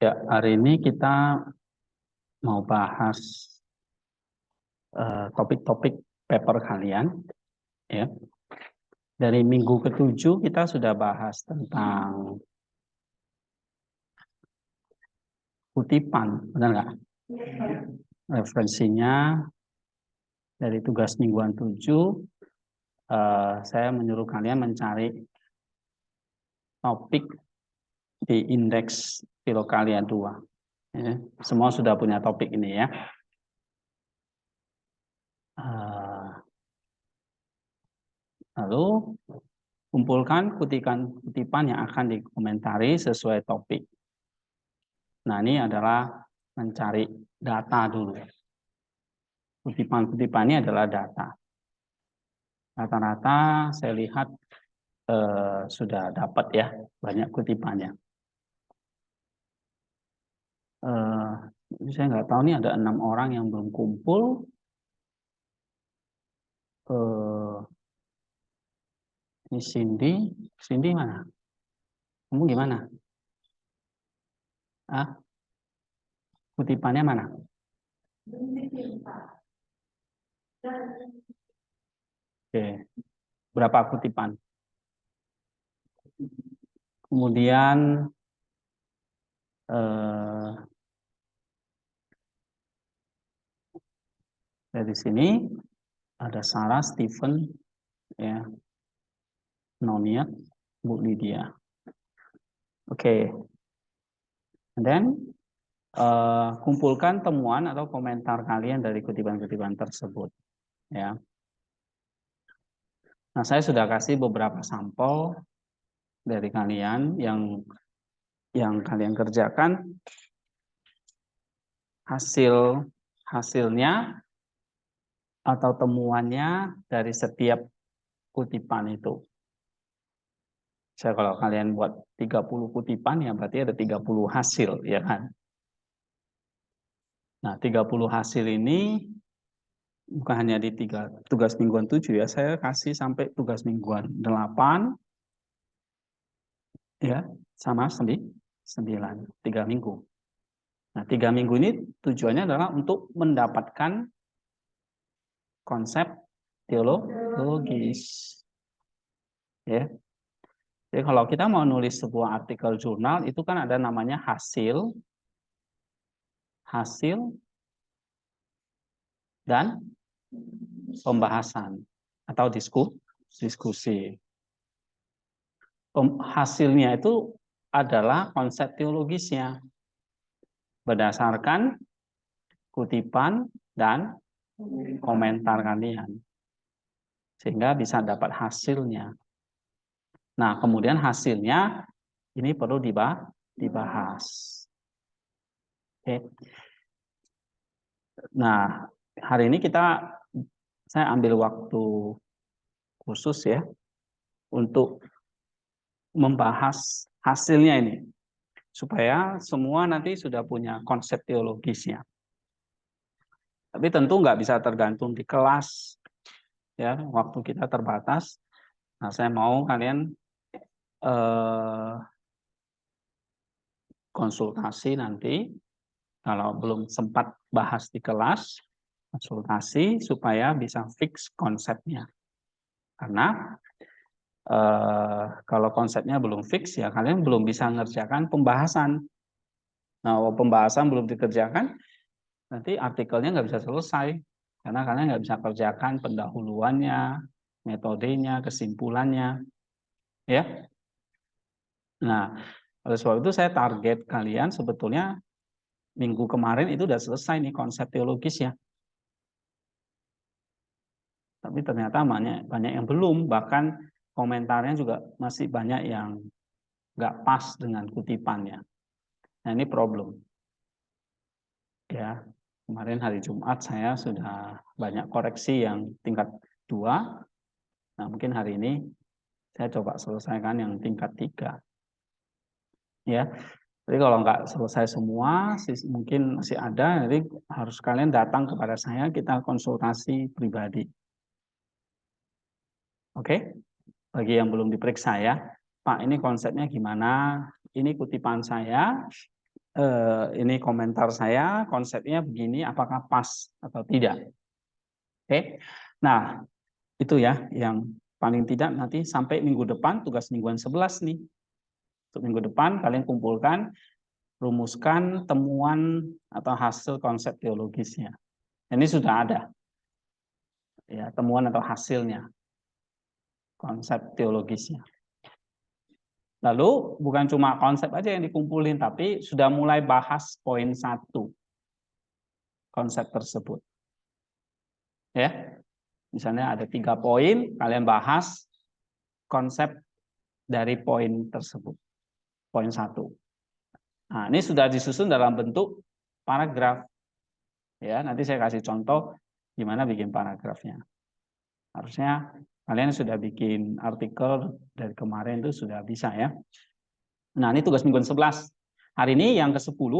Ya, hari ini kita mau bahas topik-topik paper kalian. Ya. Dari minggu ke-7 kita sudah bahas tentang kutipan, benar nggak? Referensinya dari tugas mingguan 7, saya menyuruh kalian mencari topik di indeks filo kalian 2. Ya. Semua sudah punya topik ini ya. Lalu kumpulkan kutipan yang akan dikomentari sesuai topik. Nah, ini adalah mencari data dulu. Kutipan-kutipan ini adalah data. Rata-rata saya lihat sudah dapat ya banyak kutipannya. Saya nggak tahu nih ada 6 orang yang belum kumpul. Ini Cindy mana? Kamu gimana? Kutipannya mana? Oke, berapa kutipan? Kemudian dari sini ada Sarah, Stephen, ya, Nonia, Bu Lydia. Oke. Dan kumpulkan temuan atau komentar kalian dari kutipan-kutipan tersebut. Ya. Nah, saya sudah kasih beberapa sampel dari kalian yang kalian kerjakan. Hasilnya atau temuannya dari setiap kutipan itu. Kalau kalian buat 30 kutipan ya berarti ada 30 hasil, ya kan? Nah, 30 hasil ini bukan hanya di tugas mingguan 7 ya, saya kasih sampai tugas mingguan 8 ya, sama 9, 3 minggu. Nah, 3 minggu ini tujuannya adalah untuk mendapatkan konsep teologis. Ya. Jadi kalau kita mau nulis sebuah artikel jurnal itu kan ada namanya hasil dan pembahasan atau diskusi. Hasilnya itu adalah konsep teologisnya berdasarkan kutipan dan komentar kalian sehingga bisa dapat hasilnya. Nah, kemudian hasilnya ini perlu dibahas. Oke. Nah, hari ini saya ambil waktu khusus ya untuk membahas hasilnya ini supaya semua nanti sudah punya konsep teologisnya. Tapi tentu nggak bisa tergantung di kelas ya, waktu kita terbatas. Nah, saya mau kalian konsultasi nanti kalau belum sempat bahas di kelas, konsultasi supaya bisa fix konsepnya. Karena kalau konsepnya belum fix ya kalian belum bisa mengerjakan pembahasan. Nah, kalau pembahasan belum dikerjakan, nanti artikelnya nggak bisa selesai karena kalian nggak bisa kerjakan pendahuluannya, metodenya, kesimpulannya, ya. Nah, oleh sebab itu saya target kalian sebetulnya minggu kemarin itu udah selesai nih konsep teologisnya. Tapi ternyata banyak yang belum, bahkan komentarnya juga masih banyak yang nggak pas dengan kutipannya. Nah, ini problem. Ya, kemarin hari Jumat saya sudah banyak koreksi yang tingkat 2. Nah, mungkin hari ini saya coba selesaikan yang tingkat 3. Ya, jadi kalau nggak selesai semua, mungkin masih ada, jadi harus kalian datang kepada saya, kita konsultasi pribadi. Oke? Bagi yang belum diperiksa ya, Pak ini konsepnya gimana, ini kutipan saya, ini komentar saya, konsepnya begini, apakah pas atau tidak? Oke, nah itu ya yang paling tidak nanti sampai minggu depan tugas mingguan 11 nih. Untuk minggu depan kalian kumpulkan, rumuskan temuan atau hasil konsep teologisnya. Ini sudah ada ya temuan atau hasilnya konsep teologisnya. Lalu bukan cuma konsep aja yang dikumpulin, tapi sudah mulai bahas poin 1 konsep tersebut. Ya, misalnya ada 3 poin, kalian bahas konsep dari poin tersebut, poin 1. Nah, ini sudah disusun dalam bentuk paragraf. Ya, nanti saya kasih contoh gimana bikin paragrafnya. Harusnya kalian sudah bikin artikel dari kemarin itu sudah bisa ya. Nah, ini tugas mingguan 11. Hari ini yang ke-10,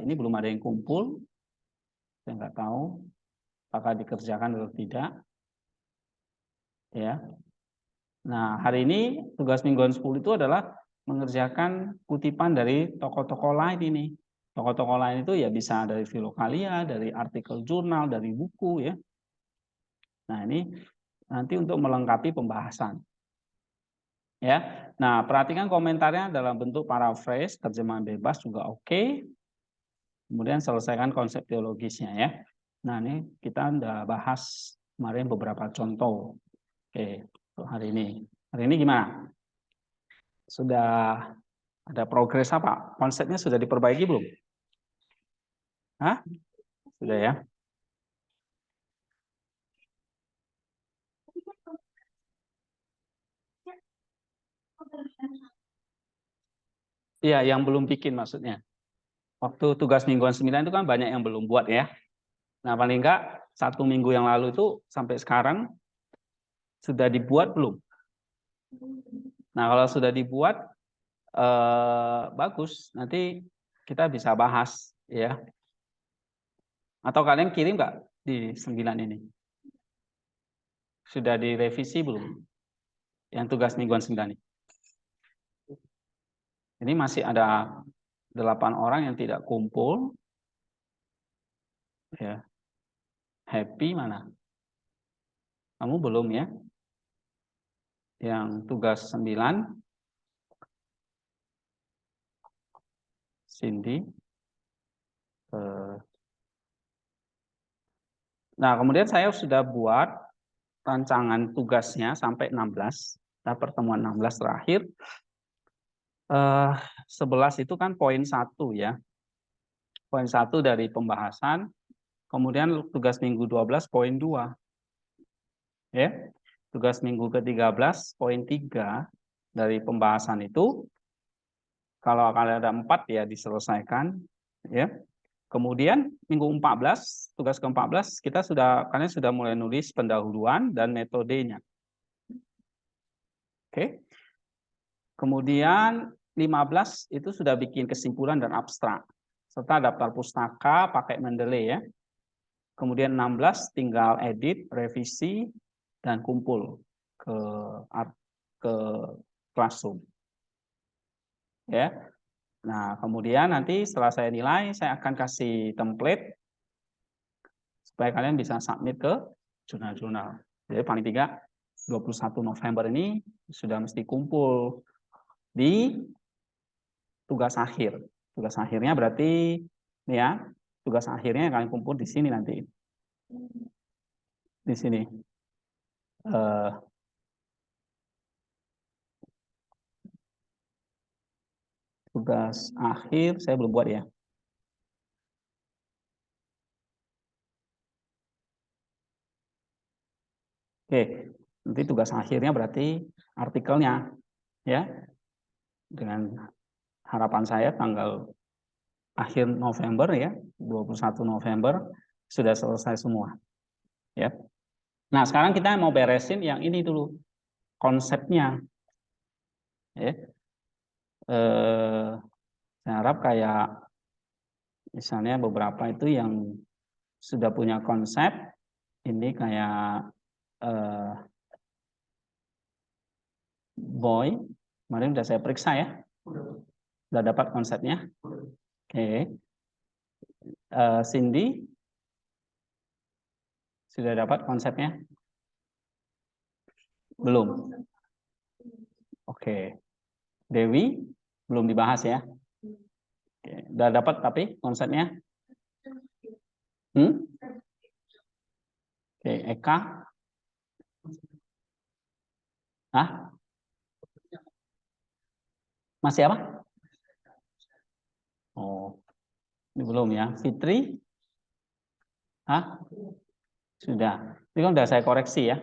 ini belum ada yang kumpul. Saya nggak tahu apakah dikerjakan atau tidak. Ya. Nah, hari ini tugas mingguan 10 itu adalah mengerjakan kutipan dari tokoh-tokoh lain ini. Tokoh-tokoh lain itu ya bisa dari Filokalia, dari artikel jurnal, dari buku ya. Nah, ini nanti untuk melengkapi pembahasan. Ya. Nah, perhatikan komentarnya dalam bentuk paraphrase, terjemahan bebas juga oke. Kemudian selesaikan konsep teologisnya ya. Nah, ini kita udah bahas kemarin beberapa contoh. Oke, untuk hari ini. Hari ini gimana? Sudah ada progres apa? Konsepnya sudah diperbaiki belum? Hah? Sudah ya? Iya, yang belum bikin maksudnya. Waktu tugas mingguan 9 itu kan banyak yang belum buat ya. Nah, paling enggak 1 minggu yang lalu itu sampai sekarang sudah dibuat belum? Nah, kalau sudah dibuat bagus. Nanti kita bisa bahas ya. Atau kalian kirim nggak di 9 ini? Sudah direvisi belum? Yang tugas mingguan 9 ini. Ini masih ada 8 orang yang tidak kumpul. Ya. Happy mana? Kamu belum ya? Yang tugas 9. Cindy. Nah, kemudian saya sudah buat rancangan tugasnya sampai 16. Nah, pertemuan 16 terakhir. 11 itu kan poin 1 ya. Poin 1 dari pembahasan. Kemudian tugas minggu 12 poin 2. Ya. Tugas minggu ke-13 poin 3 dari pembahasan itu kalau ada 4 ya diselesaikan ya. Kemudian minggu 14, tugas ke-14 kalian sudah mulai nulis pendahuluan dan metodenya. Oke. Kemudian 15 itu sudah bikin kesimpulan dan abstrak serta daftar pustaka pakai Mendeley ya. Kemudian 16 tinggal edit, revisi dan kumpul ke Classroom. Ya. Nah, kemudian nanti setelah saya nilai, saya akan kasih template supaya kalian bisa submit ke jurnal-jurnal. Jadi paling tidak 21 November ini sudah mesti kumpul di tugas akhir. Tugas akhirnya berarti nih ya, tugas akhirnya kalian kumpul di sini nanti. Di sini. Tugas akhir saya belum buat ya. Oke, nanti tugas akhirnya berarti artikelnya ya. Dengan harapan saya tanggal akhir November ya, 21 November sudah selesai semua. Ya. Nah, sekarang kita mau beresin yang ini dulu. Konsepnya. Ya. Saya harap kayak misalnya beberapa itu yang sudah punya konsep ini kayak Boy, kemarin sudah saya periksa ya. Sudah dapat konsepnya? Oke. Cindy? Sudah dapat konsepnya? Belum? Oke. Dewi? Belum dibahas ya? Oke. Sudah dapat tapi konsepnya? Oke. Eka? Hah? Masih apa? Oh, ini belum ya. Fitri? Hah? Sudah. Ini kan sudah saya koreksi ya.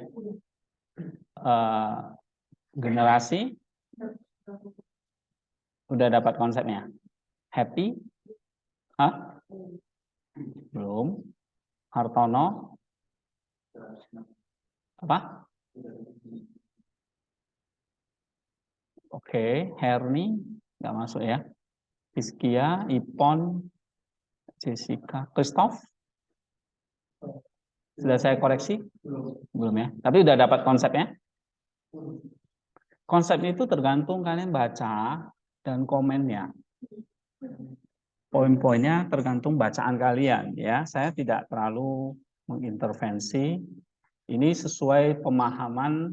Generasi? Udah dapat konsepnya. Happy? Hah? Belum. Hartono? Apa? Oke. Herni? Nggak masuk ya. Iskia, Ipon, Jessica, Christoph? Sudah saya koreksi? Belum ya. Tapi udah dapat konsepnya? Konsepnya itu tergantung kalian baca dan komennya. Poin-poinnya tergantung bacaan kalian ya. Saya tidak terlalu mengintervensi. Ini sesuai pemahaman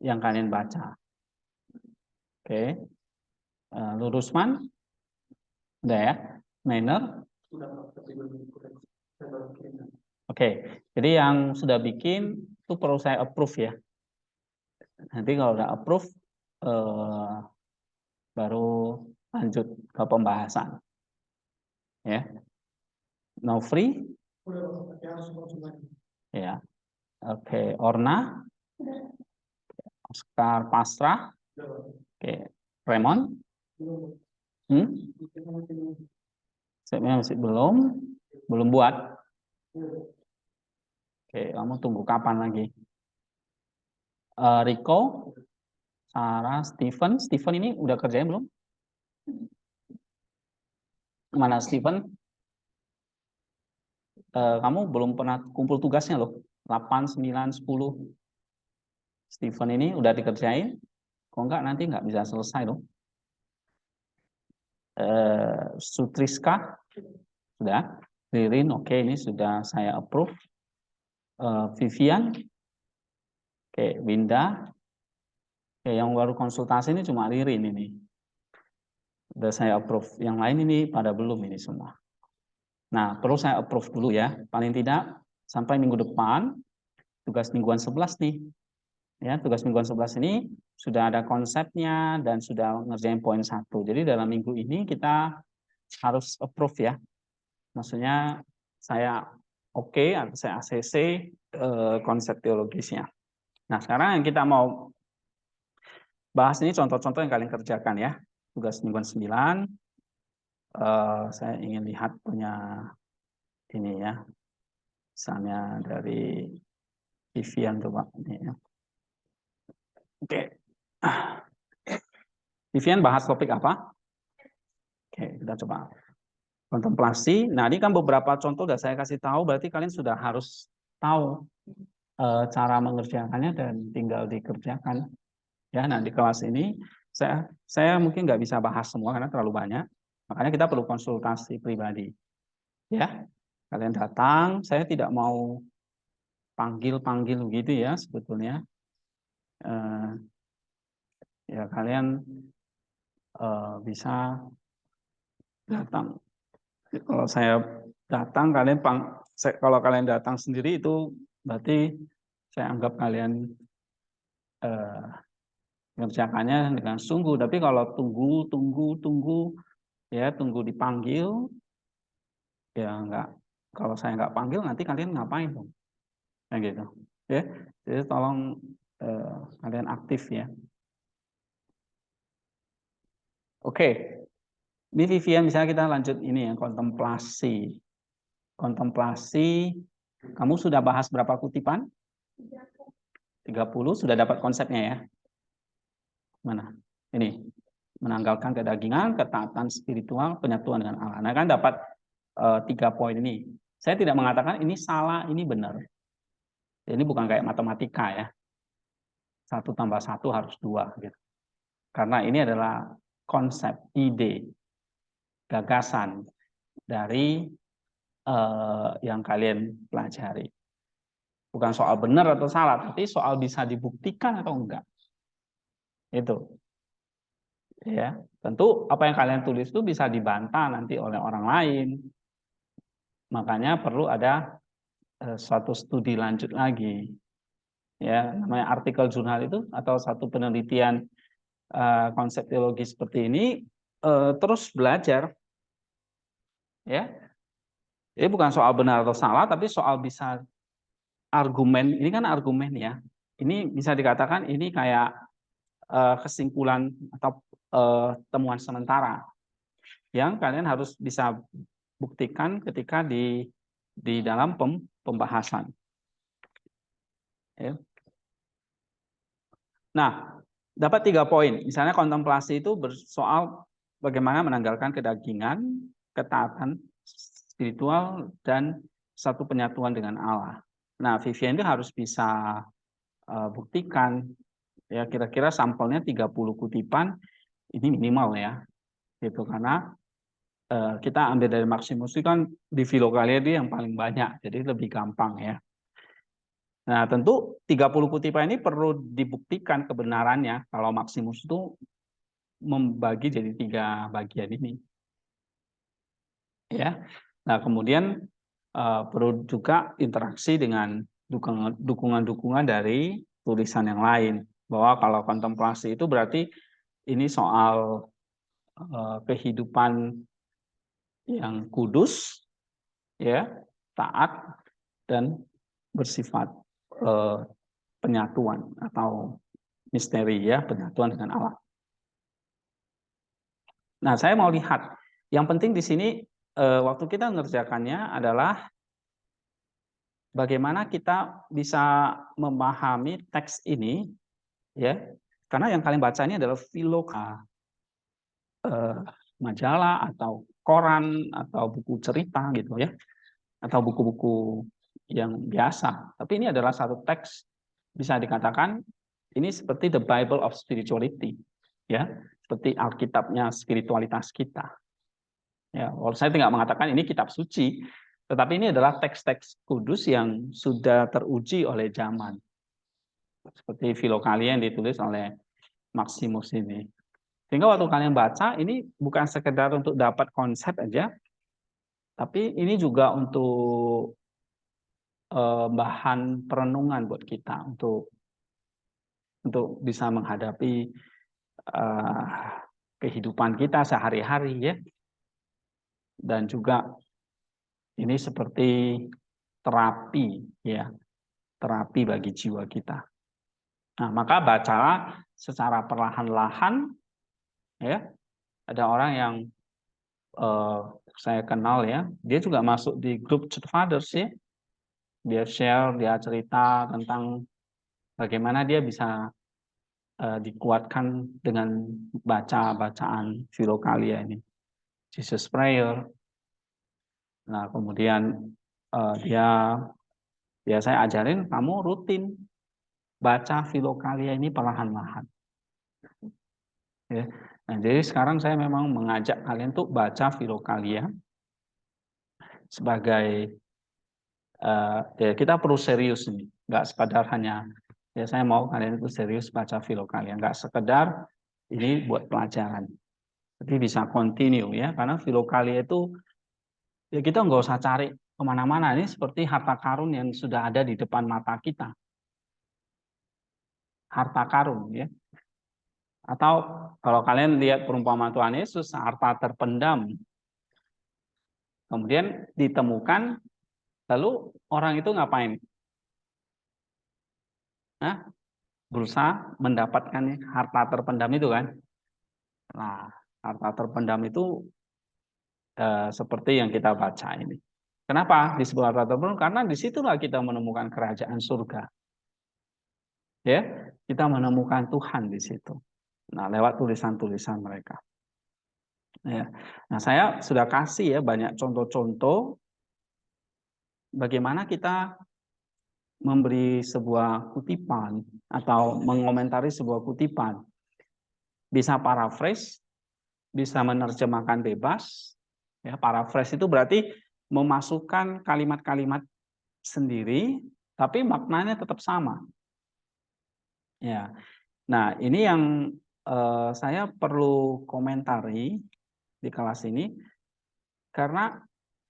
yang kalian baca. Oke. Lurusman? Udah ya. Manner? Oke. Jadi yang sudah bikin itu perlu saya approve ya. Nanti kalau udah approve baru lanjut ke pembahasan. Ya. No free? Ya. Oke, Orna? Oscar Pasrah? Oke, Raymond? Saya masih belum buat. Oke, kamu tunggu kapan lagi? Rico, Sarah, Steven ini udah kerjain belum? Mana Steven? Kamu belum pernah kumpul tugasnya loh. 8, 9, 10. Steven ini udah dikerjain. Kok enggak nanti nggak bisa selesai loh. Sutriska sudah. Ririn, oke, ini sudah saya approve. Vivian, oke, Winda. Oke, yang baru konsultasi ini cuma Ririn ini. Sudah saya approve. Yang lain ini pada belum ini semua. Nah, perlu saya approve dulu ya. Paling tidak sampai minggu depan tugas mingguan 11 nih. Ya, tugas mingguan 11 ini sudah ada konsepnya dan sudah ngerjain poin 1. Jadi dalam minggu ini kita harus approve ya. Maksudnya saya oke, atau saya ACC konsep teologisnya. Nah, sekarang yang kita mau bahas ini contoh-contoh yang kalian kerjakan ya. Tugas mingguan 9. Saya ingin lihat punya ini ya. Misalnya dari Vivian coba ini ya. Oke. Vivian bahas topik apa? Oke, kita coba. Kontemplasi. Nah, ini kan beberapa contoh sudah saya kasih tahu, berarti kalian sudah harus tahu cara mengerjakannya dan tinggal dikerjakan. Ya, nah di kelas ini saya mungkin nggak bisa bahas semua karena terlalu banyak. Makanya kita perlu konsultasi pribadi. Ya, kalian datang, saya tidak mau panggil-panggil begitu ya sebetulnya. Ya kalian bisa datang. Kalau saya datang, kalau kalian datang sendiri itu berarti saya anggap kalian mengerjakannya dengan sungguh. Tapi kalau tunggu ya tunggu dipanggil, ya enggak. Kalau saya nggak panggil nanti kalian ngapain dong? Nah gitu. Ya, jadi tolong kalian aktif ya. Oke. Ini Vivian, misalnya kita lanjut ini ya, kontemplasi. Kontemplasi, kamu sudah bahas berapa kutipan? 30, sudah dapat konsepnya ya? Mana? Ini, menanggalkan kedagingan, ketaatan spiritual, penyatuan dengan Allah. Nah kan dapat 3 poin ini. Saya tidak mengatakan ini salah, ini benar. Ini bukan kayak matematika ya. 1 tambah 1 harus 2 gitu. Karena ini adalah konsep, ide, gagasan dari yang kalian pelajari. Bukan soal benar atau salah, tapi soal bisa dibuktikan atau enggak. Itu. Ya, tentu apa yang kalian tulis itu bisa dibantah nanti oleh orang lain. Makanya perlu ada suatu studi lanjut lagi. Ya, namanya artikel jurnal itu atau satu penelitian konsep teologi seperti ini terus belajar. Ya, ini bukan soal benar atau salah, tapi soal bisa argumen. Ini kan argumen ya. Ini bisa dikatakan ini kayak kesimpulan atau temuan sementara yang kalian harus bisa buktikan ketika di dalam pembahasan. Ya. Nah, dapat 3 poin. Misalnya kontemplasi itu bersoal bagaimana menanggalkan kedagingan, ketaatan spiritual, dan satu penyatuan dengan Allah. Nah, Vivian itu harus bisa buktikan, ya kira-kira sampelnya 30 kutipan, ini minimal ya, gitu karena kita ambil dari Maximus itu kan di Filokalia dia yang paling banyak, jadi lebih gampang ya. Nah, tentu 30 kutipan ini perlu dibuktikan kebenarannya kalau Maximus itu membagi jadi 3 bagian ini. Ya. Nah, kemudian perlu juga interaksi dengan dukungan-dukungan dari tulisan yang lain. Bahwa kalau kontemplasi itu berarti ini soal kehidupan yang kudus, ya, taat dan bersifat penyatuan atau misteri ya, penyatuan dengan Allah. Nah, saya mau lihat yang penting di sini waktu kita mengerjakannya adalah bagaimana kita bisa memahami teks ini ya. Karena yang kalian baca ini adalah Filoka, majalah atau koran atau buku cerita gitu ya, atau buku-buku yang biasa. Tapi ini adalah satu teks bisa dikatakan ini seperti the Bible of spirituality, ya, seperti Alkitabnya spiritualitas kita. Ya, kalau saya tidak mengatakan ini kitab suci, tetapi ini adalah teks-teks kudus yang sudah teruji oleh zaman. Seperti Filokalia yang ditulis oleh Maximus ini. Sehingga waktu kalian baca, ini bukan sekedar untuk dapat konsep aja, tapi ini juga untuk bahan perenungan buat kita untuk bisa menghadapi kehidupan kita sehari-hari ya. Dan juga ini seperti terapi ya, terapi bagi jiwa kita. Nah, maka bacalah secara perlahan-lahan ya. Ada orang yang saya kenal ya, dia juga masuk di grup Church Fathers ya. Dia share, dia cerita tentang bagaimana dia bisa dikuatkan dengan baca-bacaan Filokalia ini. Jesus Prayer. Nah, kemudian dia saya ajarin kamu rutin baca Filokalia ini perlahan-lahan. Ya. Nah, jadi sekarang saya memang mengajak kalian tuh baca Filokalia sebagai ya kita perlu serius ini, nggak sekedar hanya ya saya mau kalian itu serius baca Filokalia, nggak sekedar ini buat pelajaran, tapi bisa continue ya, karena Filokalia itu ya kita nggak usah cari kemana-mana, ini seperti harta karun yang sudah ada di depan mata kita, harta karun ya. Atau kalau kalian lihat perumpamaan Tuhan Yesus, harta terpendam, kemudian ditemukan, lalu orang itu ngapain? Nah, berusaha mendapatkan harta terpendam itu kan. Nah, harta terpendam itu seperti yang kita baca ini. Kenapa disebut harta terpendam? Karena disitulah kita menemukan kerajaan surga. Ya, kita menemukan Tuhan di situ. Nah, lewat tulisan-tulisan mereka. Ya. Nah, saya sudah kasih ya banyak contoh-contoh bagaimana kita memberi sebuah kutipan atau mengomentari sebuah kutipan. Bisa paraphrase, bisa menerjemahkan bebas. Ya, paraphrase itu berarti memasukkan kalimat-kalimat sendiri, tapi maknanya tetap sama. Ya, nah ini yang saya perlu komentari di kelas ini karena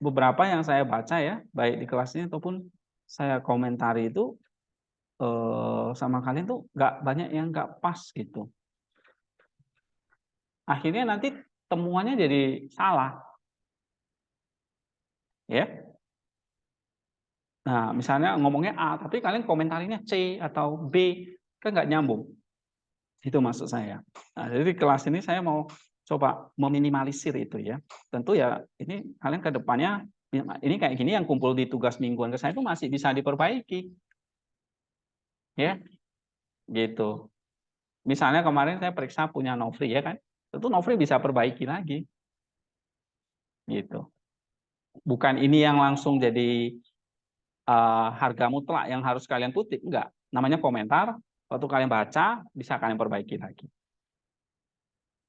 beberapa yang saya baca ya, baik di kelas ini ataupun saya komentari itu sama kalian tuh nggak banyak yang nggak pas gitu. Akhirnya nanti temuannya jadi salah, ya. Nah, misalnya ngomongnya A, tapi kalian komentarinya C atau B, kan nggak nyambung. Itu maksud saya. Nah, jadi di kelas ini saya mau coba meminimalisir itu ya. Tentu ya ini kalian ke depannya ini kayak gini yang kumpul di tugas mingguan ke saya itu masih bisa diperbaiki. Ya, gitu. Misalnya kemarin saya periksa punya Novri ya kan. Tentu Novri bisa perbaiki lagi. Gitu. Bukan ini yang langsung jadi harga mutlak yang harus kalian kutip, enggak. Namanya komentar, waktu kalian baca bisa kalian perbaiki lagi.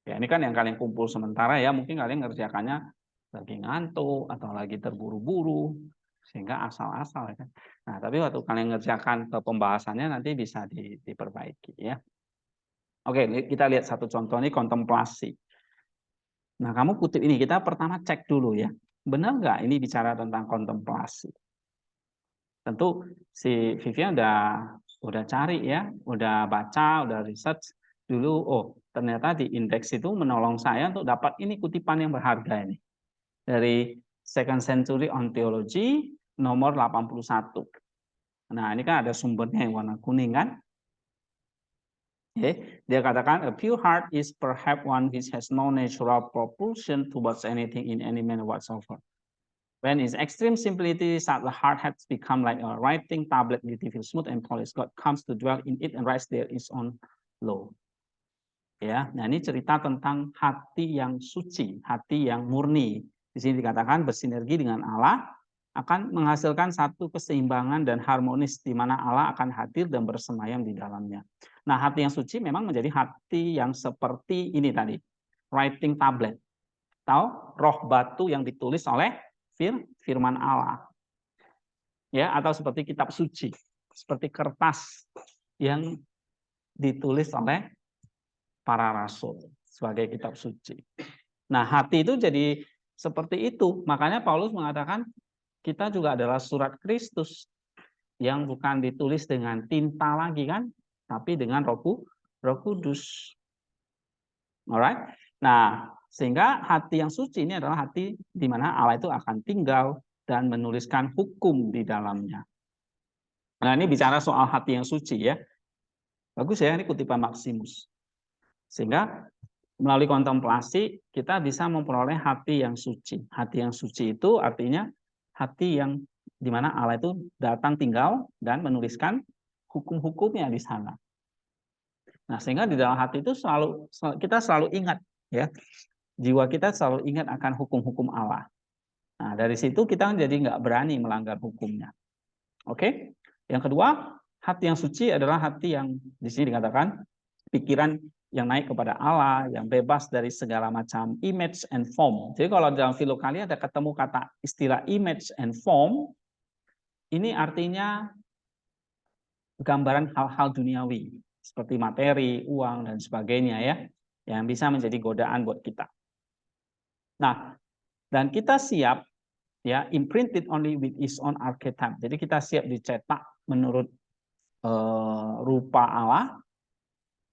Ya, ini kan yang kalian kumpul sementara ya, mungkin kalian ngerjakannya lagi ngantuk atau lagi terburu-buru sehingga asal-asal ya kan. Nah, tapi waktu kalian ngerjakan ke pembahasannya nanti bisa diperbaiki ya. Oke, kita lihat satu contoh ini kontemplasi. Nah, kamu kutip ini, kita pertama cek dulu ya. Benar nggak ini bicara tentang kontemplasi? Tentu si Vivian udah cari ya, udah baca, udah research dulu. Oh, ternyata di indeks itu menolong saya untuk dapat ini kutipan yang berharga ini dari Second Century on Theology nomor 81. Nah, ini kan ada sumbernya yang warna kuning kan? Okay. Dia katakan a pure heart is perhaps one which has no natural propulsion towards anything in any manner whatsoever. When its extreme simplicity, such the heart has become like a writing tablet, beautiful, smooth, and polished. God comes to dwell in it and writes there is on law. Ya, nah ini cerita tentang hati yang suci, hati yang murni. Di sini dikatakan bersinergi dengan Allah akan menghasilkan satu keseimbangan dan harmonis di mana Allah akan hadir dan bersemayam di dalamnya. Nah, hati yang suci memang menjadi hati yang seperti ini tadi, writing tablet, atau roh batu yang ditulis oleh firman Allah. Ya, atau seperti kitab suci, seperti kertas yang ditulis oleh para rasul sebagai kitab suci. Nah, hati itu jadi seperti itu. Makanya Paulus mengatakan kita juga adalah surat Kristus yang bukan ditulis dengan tinta lagi kan, tapi dengan Roh Kudus. Alright. Nah, sehingga hati yang suci ini adalah hati di mana Allah itu akan tinggal dan menuliskan hukum di dalamnya. Nah, ini bicara soal hati yang suci ya. Bagus ya, ini kutipan Maximus. Sehingga melalui kontemplasi kita bisa memperoleh hati yang suci. Hati yang suci itu artinya hati yang di mana Allah itu datang tinggal dan menuliskan hukum-hukumnya di sana. Nah, sehingga di dalam hati itu kita selalu ingat ya. Jiwa kita selalu ingat akan hukum-hukum Allah. Nah, dari situ kita jadi nggak berani melanggar hukumnya. Oke? Yang kedua, hati yang suci adalah hati yang di sini dikatakan pikiran yang naik kepada Allah, yang bebas dari segala macam image and form. Jadi kalau dalam Filokalia ada ketemu kata istilah image and form, ini artinya gambaran hal-hal duniawi seperti materi, uang dan sebagainya ya, yang bisa menjadi godaan buat kita. Nah, dan kita siap ya imprinted only with its own archetype. Jadi kita siap dicetak menurut rupa Allah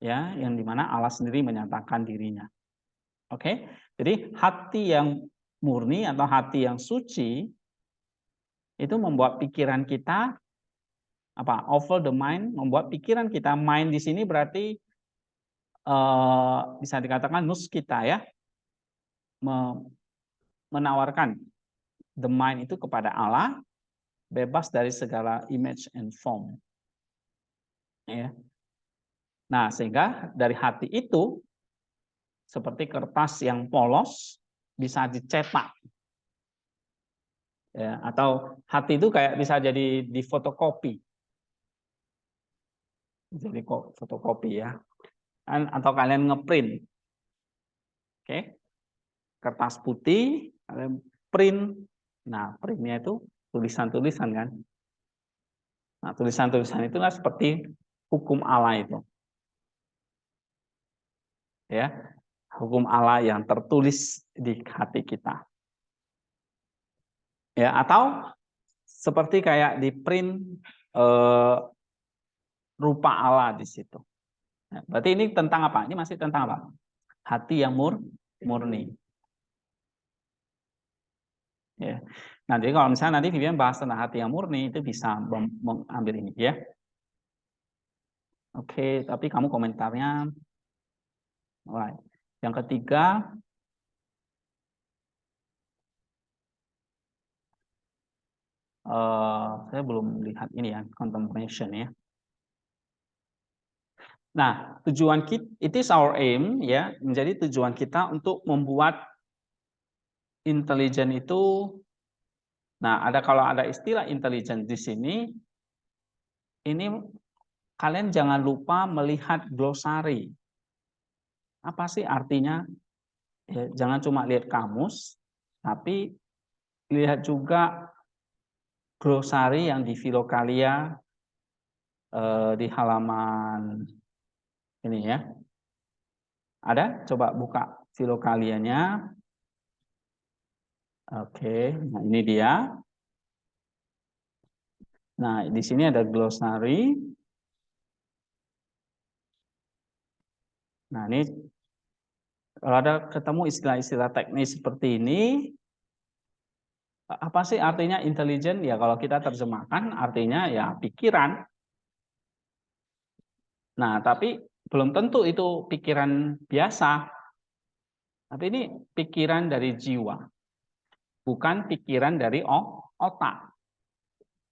ya, yang dimana Allah sendiri menyatakan dirinya. Oke, jadi hati yang murni atau hati yang suci itu membuat pikiran kita over the mind, membuat pikiran kita, mind di sini berarti bisa dikatakan nus kita ya, menawarkan the mind itu kepada Allah, bebas dari segala image and form. Ya. Nah, sehingga dari hati itu seperti kertas yang polos bisa dicetak. Ya, atau hati itu kayak bisa jadi difotokopi. Jadi fotokopi ya. Atau kalian ngeprint. Oke. kertas putih, kalian print. Nah, printnya itu tulisan-tulisan kan. Nah, tulisan-tulisan itulah seperti hukum Allah itu. Ya, hukum Allah yang tertulis di hati kita. Ya, atau seperti kayak di print rupa Allah di situ. Nah, berarti ini tentang apa? Ini masih tentang apa? Hati yang murni. Ya. Nah, jadi kalau misalnya nanti Vivian bahas tentang hati yang murni, itu bisa mengambil ini ya. Oke, tapi kamu komentarnya. Alright. Yang ketiga, saya belum lihat ini ya, contemplation ya. Nah, tujuan kita, it is our aim ya, menjadi tujuan kita untuk membuat intelijen itu. Nah, kalau ada istilah intelijen di sini, ini kalian jangan lupa melihat glosari. Apa sih artinya? Ya, jangan cuma lihat kamus, tapi lihat juga glosari yang di Filokalia di halaman ini ya. Ada? Coba buka Filokalianya. Oke, nah ini dia. Nah, di sini ada glosari. Nah, ini kalau ada ketemu istilah-istilah teknis seperti ini, apa sih artinya intelijen? Ya, kalau kita terjemahkan artinya ya pikiran. Nah, tapi belum tentu itu pikiran biasa. Tapi ini pikiran dari jiwa, bukan pikiran dari otak.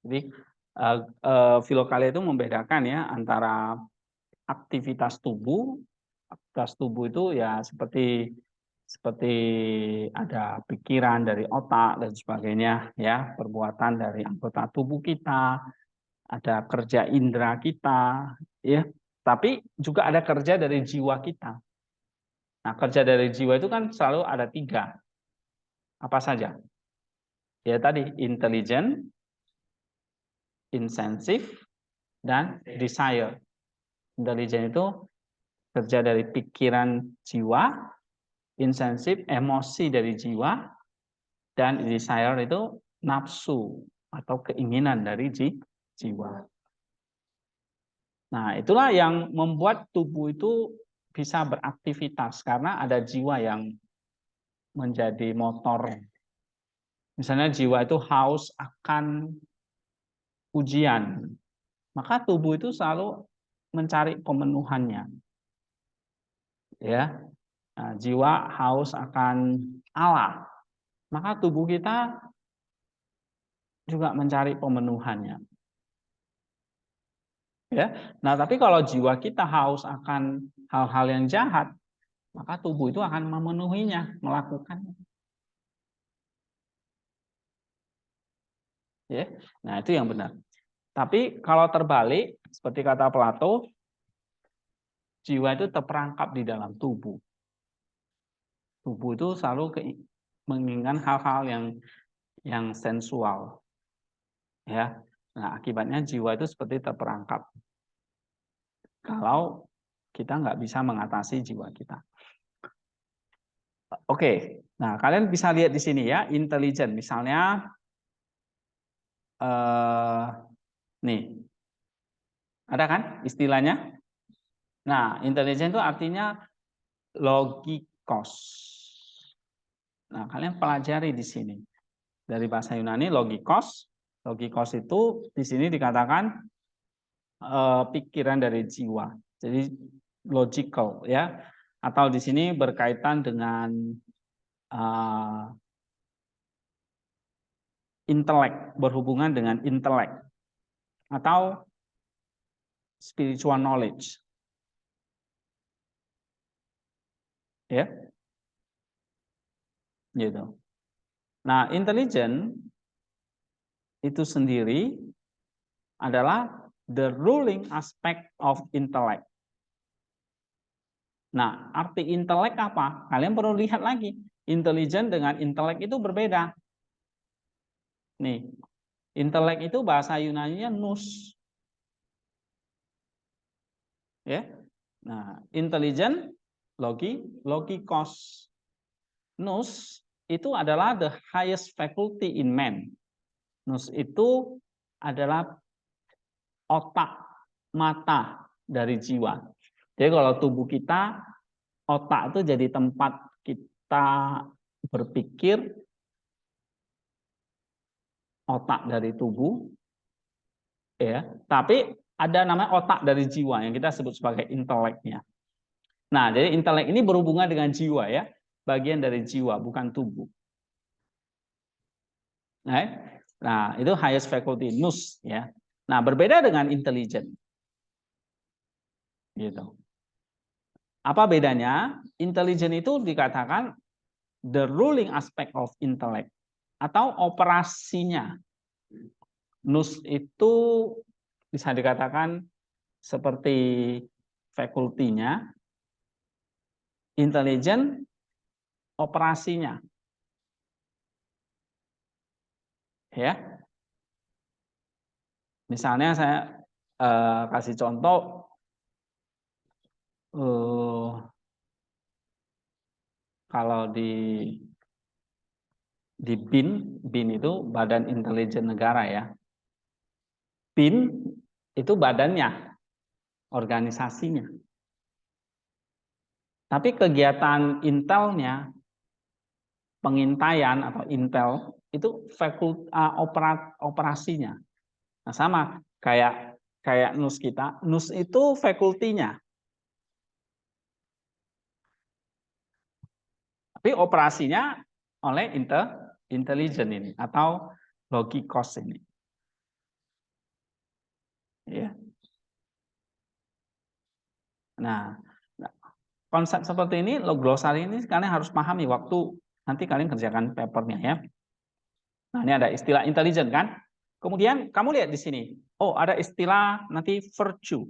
Jadi Filokalia itu membedakan ya antara aktivitas tubuh. Aktivitas tubuh itu ya seperti ada pikiran dari otak dan sebagainya ya, perbuatan dari anggota tubuh kita, ada kerja indera kita ya. Tapi juga ada kerja dari jiwa kita. Nah, kerja dari jiwa itu kan selalu ada 3. Apa saja? Ya tadi, intelligent, insensitive, dan desire. Intelligent itu kerja dari pikiran jiwa, insensitif emosi dari jiwa, dan desire itu nafsu atau keinginan dari jiwa. Nah, itulah yang membuat tubuh itu bisa beraktivitas karena ada jiwa yang menjadi motor. Misalnya jiwa itu haus akan ujian, maka tubuh itu selalu mencari pemenuhannya. Ya, nah, jiwa haus akan Allah, maka tubuh kita juga mencari pemenuhannya. Ya, nah tapi kalau jiwa kita haus akan hal-hal yang jahat, maka tubuh itu akan memenuhinya, melakukannya. Ya, nah itu yang benar. Tapi kalau terbalik, seperti kata Plato, jiwa itu terperangkap di dalam tubuh. Tubuh itu selalu menginginkan hal-hal yang sensual. Ya, nah akibatnya jiwa itu seperti terperangkap. Kalau kita nggak bisa mengatasi jiwa kita. Oke, nah kalian bisa lihat di sini ya, intelijen. Misalnya, nih, ada kan istilahnya? Nah, intelijen itu artinya logikos. Nah, kalian pelajari di sini. Dari bahasa Yunani, logikos. Logikos itu di sini dikatakan pikiran dari jiwa. Jadi logical ya. Atau di sini berkaitan dengan intelek, berhubungan dengan intelek atau spiritual knowledge. Ya. Gitu. Nah, intelijen itu sendiri adalah the ruling aspect of intellect. Nah, arti intelek apa? Kalian perlu lihat lagi. Intelligent dengan intelek itu berbeda. Nih, intelek itu bahasa Yunani-nya nous. Ya. Nah, intelligent logikos. Nous itu adalah the highest faculty in man. Nous itu adalah otak, mata dari jiwa. Jadi kalau tubuh kita, otak itu jadi tempat kita berpikir, otak dari tubuh, ya. Tapi ada namanya otak dari jiwa yang kita sebut sebagai inteleknya. Nah, jadi intelek ini berhubungan dengan jiwa ya, bagian dari jiwa bukan tubuh. Nah, itu highest faculty nous ya. Nah, berbeda dengan intelligent. Gitu. Apa bedanya? Intelligent itu dikatakan the ruling aspect of intellect atau operasinya. Nous itu bisa dikatakan seperti fakultinya, intelligent operasinya. Ya. Misalnya saya kasih contoh kalau di BIN itu Badan Intelijen Negara ya. BIN itu badannya, organisasinya. Tapi kegiatan intelnya, pengintaian atau intel itu operasinya. Nah, sama kayak NUS kita, NUS itu fakultinya. Tapi operasinya oleh intelijen ini atau logikos ini. Ya. Nah, konsep seperti ini, glosari ini kalian harus pahami waktu nanti kalian kerjakan papernya ya. Nah, ini ada istilah intelijen kan? Kemudian kamu lihat di sini. Oh, ada istilah nanti virtue.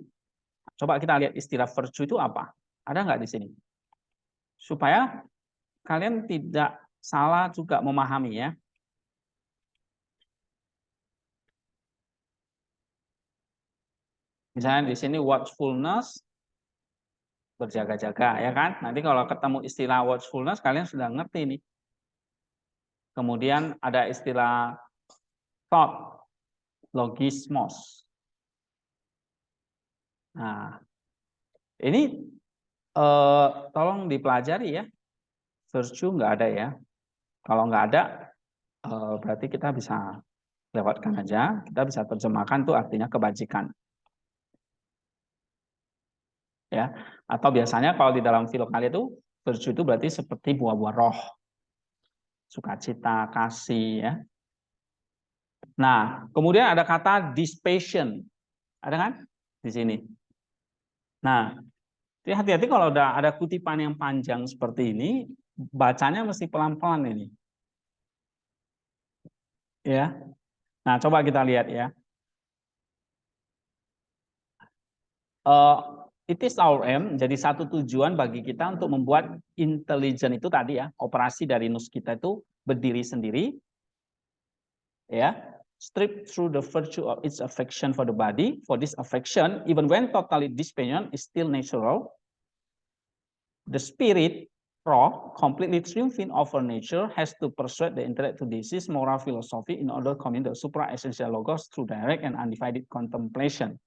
Coba kita lihat istilah virtue itu apa? Ada nggak di sini? Supaya kalian tidak salah juga memahami ya. Misalnya di sini watchfulness, berjaga-jaga ya kan. Nanti kalau ketemu istilah watchfulness kalian sudah ngerti nih. Kemudian ada istilah thought, logismos. Nah, ini tolong dipelajari ya. Virtue nggak ada ya. Kalau nggak ada, berarti kita bisa lewatkan aja. Kita bisa terjemahkan tuh artinya kebajikan. Ya, atau biasanya kalau di dalam filokali itu virtue itu berarti seperti buah-buah roh, sukacita, kasih ya. Nah, kemudian ada kata dispassion, ada kan di sini. Nah, hati-hati kalau udah ada kutipan yang panjang seperti ini, bacanya mesti pelan-pelan ini. Ya. Nah, coba kita lihat ya. It is our aim, jadi satu tujuan bagi kita untuk membuat intelijen itu tadi ya, operasi dari nus kita itu berdiri sendiri, ya, strip through the virtue of its affection for the body. For this affection, even when totally dependent, is still natural. The spirit, roh, completely triumphing over nature, has to persuade the intellect to desist moral philosophy in order to commit the supra-essential logos through direct and undivided contemplation.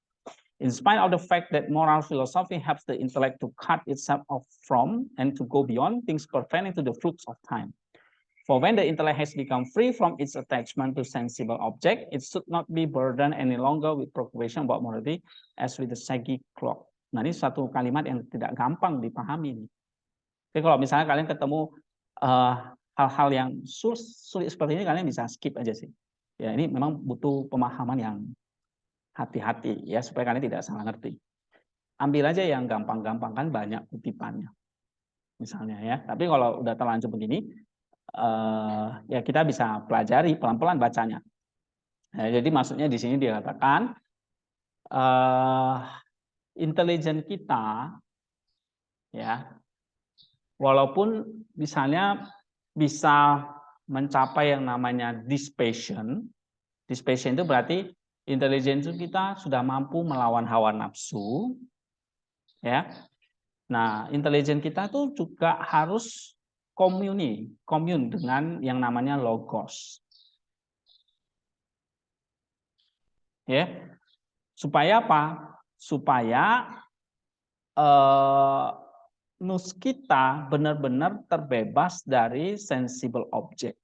In spite of the fact that moral philosophy helps the intellect to cut itself off from and to go beyond things pertaining to the flux of time. For when the intellect has become free from its attachment to sensible object, it should not be burdened any longer with preoccupation about morality as with the psychic clock. Nah, ini satu kalimat yang tidak gampang dipahami. Jadi kalau misalnya kalian ketemu hal-hal yang sulit seperti ini, kalian bisa skip aja sih. Ya, ini memang butuh pemahaman yang hati-hati ya supaya kalian tidak salah ngerti. Ambil aja yang gampang-gampang, kan banyak kutipannya misalnya ya. Tapi kalau udah terlanjur begini, ya kita bisa pelajari pelan-pelan bacanya. Nah, jadi maksudnya di sini dikatakan intelijen kita ya. Walaupun misalnya bisa mencapai yang namanya dysphasion. Dysphasion itu berarti intelijensi kita sudah mampu melawan hawa nafsu, ya. Nah, intelijen kita tuh juga harus komun dengan yang namanya logos. Ya. Supaya apa? Supaya nus kita benar-benar terbebas dari sensible object.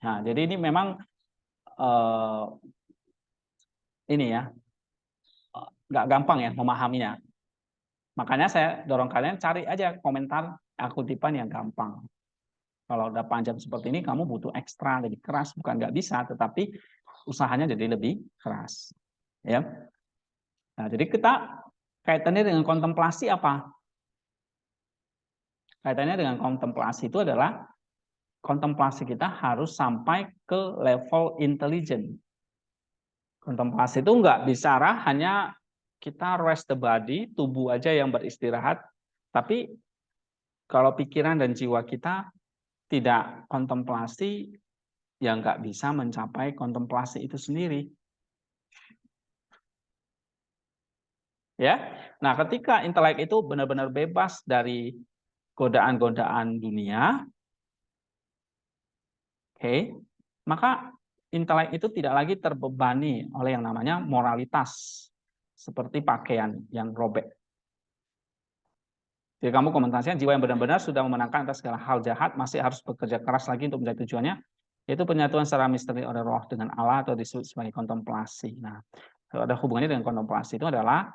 Nah, jadi ini memang ini ya, nggak gampang ya memahaminya. Makanya saya dorong kalian cari aja komentar kutipan yang gampang. Kalau udah panjang seperti ini, kamu butuh ekstra lebih keras, bukan nggak bisa, tetapi usahanya jadi lebih keras. Ya. Nah, jadi kita kaitannya dengan kontemplasi apa? Kaitannya dengan kontemplasi itu adalah kontemplasi kita harus sampai ke level intelijen. Kontemplasi itu nggak bicara hanya kita rest the body, tubuh aja yang beristirahat, tapi kalau pikiran dan jiwa kita tidak kontemplasi, ya nggak bisa mencapai kontemplasi itu sendiri. Ya, nah ketika intelek itu benar-benar bebas dari godaan-godaan dunia, oke, maka intelek itu tidak lagi terbebani oleh yang namanya moralitas, seperti pakaian yang robek. Jadi kamu komentasinya jiwa yang benar-benar sudah memenangkan atas segala hal jahat, masih harus bekerja keras lagi untuk mencapai tujuannya, yaitu penyatuan secara misteri oleh roh dengan Allah atau disebut sebagai kontemplasi. Nah, kalau ada hubungannya dengan kontemplasi itu adalah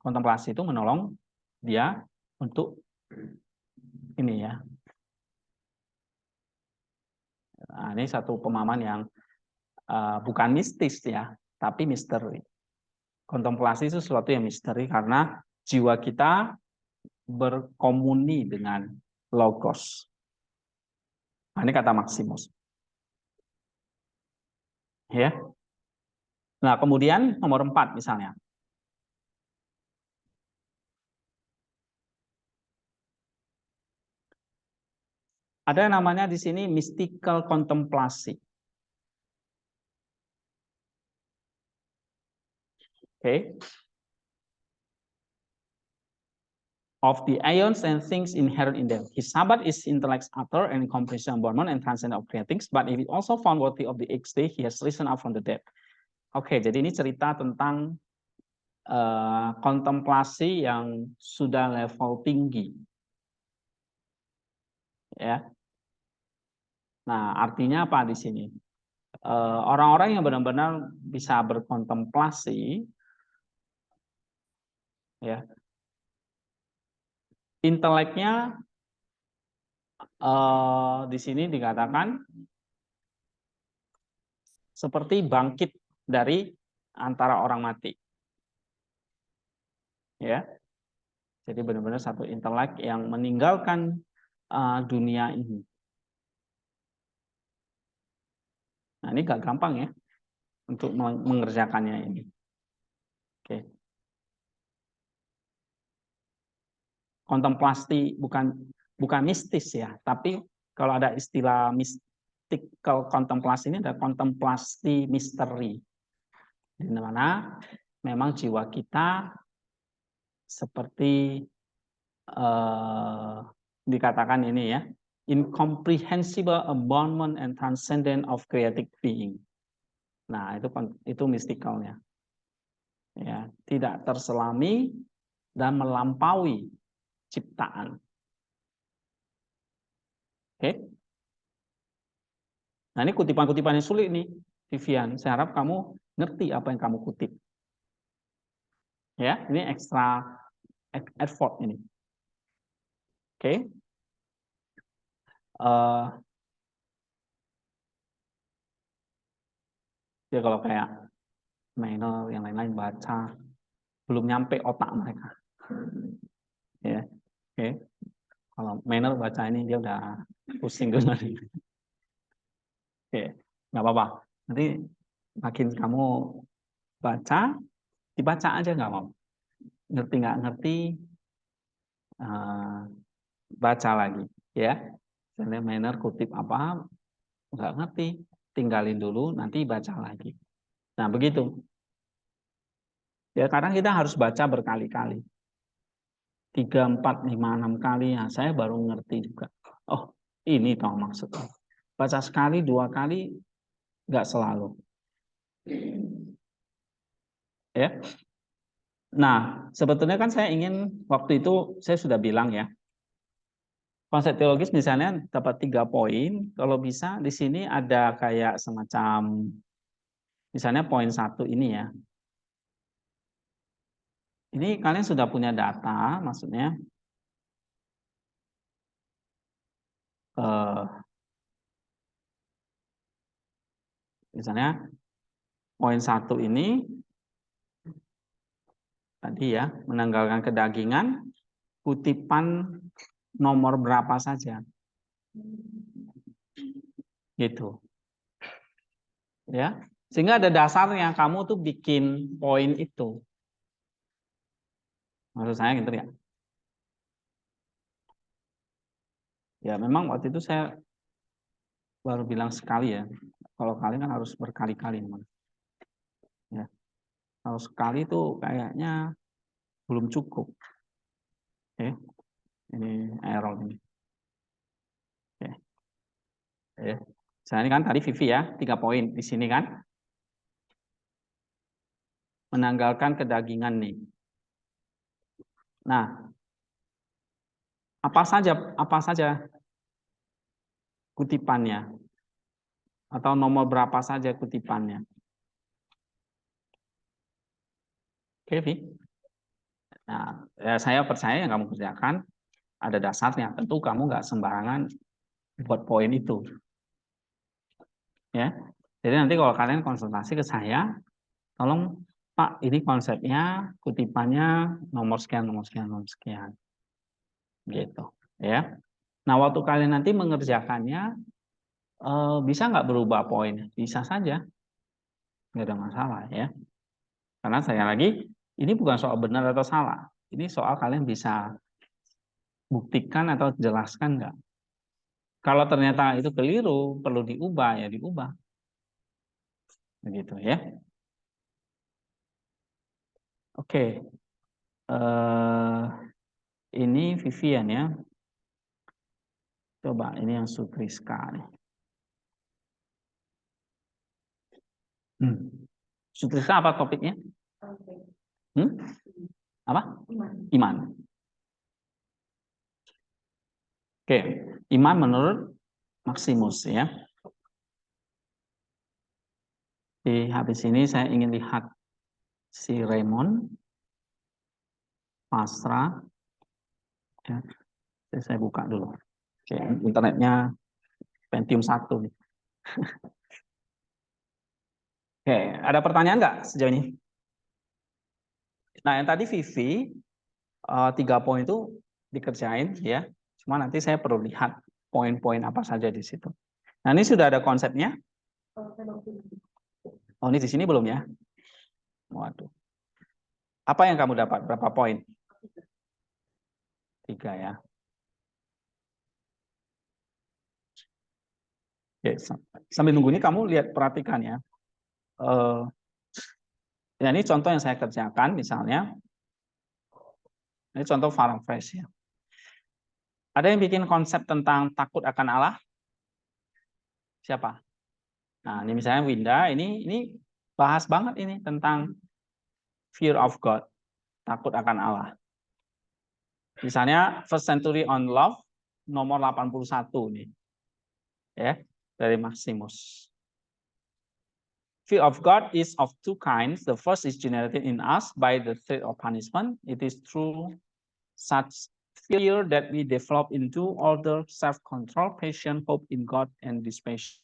kontemplasi itu menolong dia untuk ini ya. Nah, ini satu pemahaman yang bukan mistis ya, tapi misteri. Kontemplasi itu sesuatu yang misteri karena jiwa kita berkomuni dengan logos. Nah, ini kata Maximus. Ya. Nah, kemudian nomor 4 misalnya. Ada yang namanya di sini mystical contemplasi. Oke. Of the aeons and things inherent in them. His Sabbath is intellect's utter and comprehension embodiment and transcendent of creating things, but if it also found worthy of the eighth day, he has risen up from the dead. Oke, jadi ini cerita tentang kontemplasi yang sudah level tinggi. Ya. Nah, artinya apa di sini? Orang-orang yang benar-benar bisa berkontemplasi, ya, inteleknya di sini dikatakan seperti bangkit dari antara orang mati. Ya. Jadi benar-benar satu intelek yang meninggalkan dunia ini. Nah, ini gak gampang ya untuk mengerjakannya ini. Oke. Kontemplasi bukan mistis ya, tapi kalau ada istilah mystical kontemplasi ini ada kontemplasi misteri. Di mana memang jiwa kita seperti dikatakan ini ya, incomprehensible abandonment and transcendent of creative being. Nah, itu mystical-nya. Ya, tidak terselami dan melampaui ciptaan. Oke. Nah, ini kutipan-kutipan yang sulit nih, Vivian. Saya harap kamu ngerti apa yang kamu kutip. Ya, ini extra effort ini. Oke. Ya kalau kayak Manner yang lain-lain baca belum nyampe otak mereka. Ya. Oke. Kalau Manner baca ini dia udah pusing dulu. Oke, nggak apa-apa. Nanti makin kamu baca, dibaca aja nggak mau. ngerti nggak ngerti, baca lagi ya. Manner kutip apa, nggak ngerti, tinggalin dulu, nanti baca lagi. Nah begitu. Ya kadang kita harus baca berkali-kali. 3, 4, 5, 6 kali, ya saya baru ngerti juga. Oh ini toh maksudnya. Baca sekali, 2 kali, nggak selalu. Ya. Nah, sebetulnya kan saya ingin, waktu itu saya sudah bilang ya, konsep teologis misalnya dapat 3 poin, kalau bisa di sini ada kayak semacam, misalnya poin 1 ini ya. Ini kalian sudah punya data, maksudnya misalnya poin 1 ini tadi ya, menanggalkan kedagingan, kutipan nomor berapa saja. Gitu. Ya. Sehingga ada dasarnya kamu tuh bikin poin itu. Maksud saya gitu ya. Ya memang waktu itu saya baru bilang sekali ya. Kalau kalian kan harus berkali-kali. Ya. Kalau sekali itu kayaknya belum cukup. Oke. Ini error ini. Oke. Ya. Saya ini kan tadi Vivi ya, 3 poin di sini kan. Menanggalkan kedagingan nih. Nah, apa saja kutipannya? Atau nomor berapa saja kutipannya? Oke, Vi. Nah, ya saya percaya yang kamu kerjakan ada dasarnya. Tentu kamu nggak sembarangan buat poin itu. Ya. Jadi nanti kalau kalian konsultasi ke saya, tolong Pak, ini konsepnya, kutipannya nomor sekian, nomor sekian, nomor sekian. Gitu. Ya. Nah, waktu kalian nanti mengerjakannya, bisa nggak berubah poin? Bisa saja. Nggak ada masalah ya. Karena saya lagi, ini bukan soal benar atau salah. Ini soal kalian bisa buktikan atau jelaskan nggak. Kalau ternyata itu keliru, perlu diubah, ya diubah. Begitu ya. Oke. Ini Vivian ya. Coba ini yang Sutriska nih. Sutriska apa topiknya? Apa? Iman. Oke, iman menurut Maximus ya. Di habis ini saya ingin lihat si Raymond, Pasra. Ya. Saya buka dulu. Oke, internetnya Pentium 1 nih. Oke, ada pertanyaan nggak sejauh ini? Nah, yang tadi Vivi 3 poin itu dikerjain ya. Cuma nanti saya perlu lihat poin-poin apa saja di situ. Nah, ini sudah ada konsepnya. Oh, ini di sini belum ya? Waduh. Apa yang kamu dapat? Berapa poin? 3 ya. Oke, sambil nunggu ini kamu lihat perhatikan ya. Ya ini contoh yang saya kerjakan misalnya. Ini contoh Farmfresh ya. Ada yang bikin konsep tentang takut akan Allah? Siapa? Nah, ini misalnya Winda, ini bahas banget ini tentang fear of God, takut akan Allah. Misalnya First Century on Love nomor 81 nih. Ya, dari Maximus. Fear of God is of 2 kinds. The first is generated in us by the threat of punishment. It is through such fear that we develop into order, self-control, patience, hope in God, and dispassion.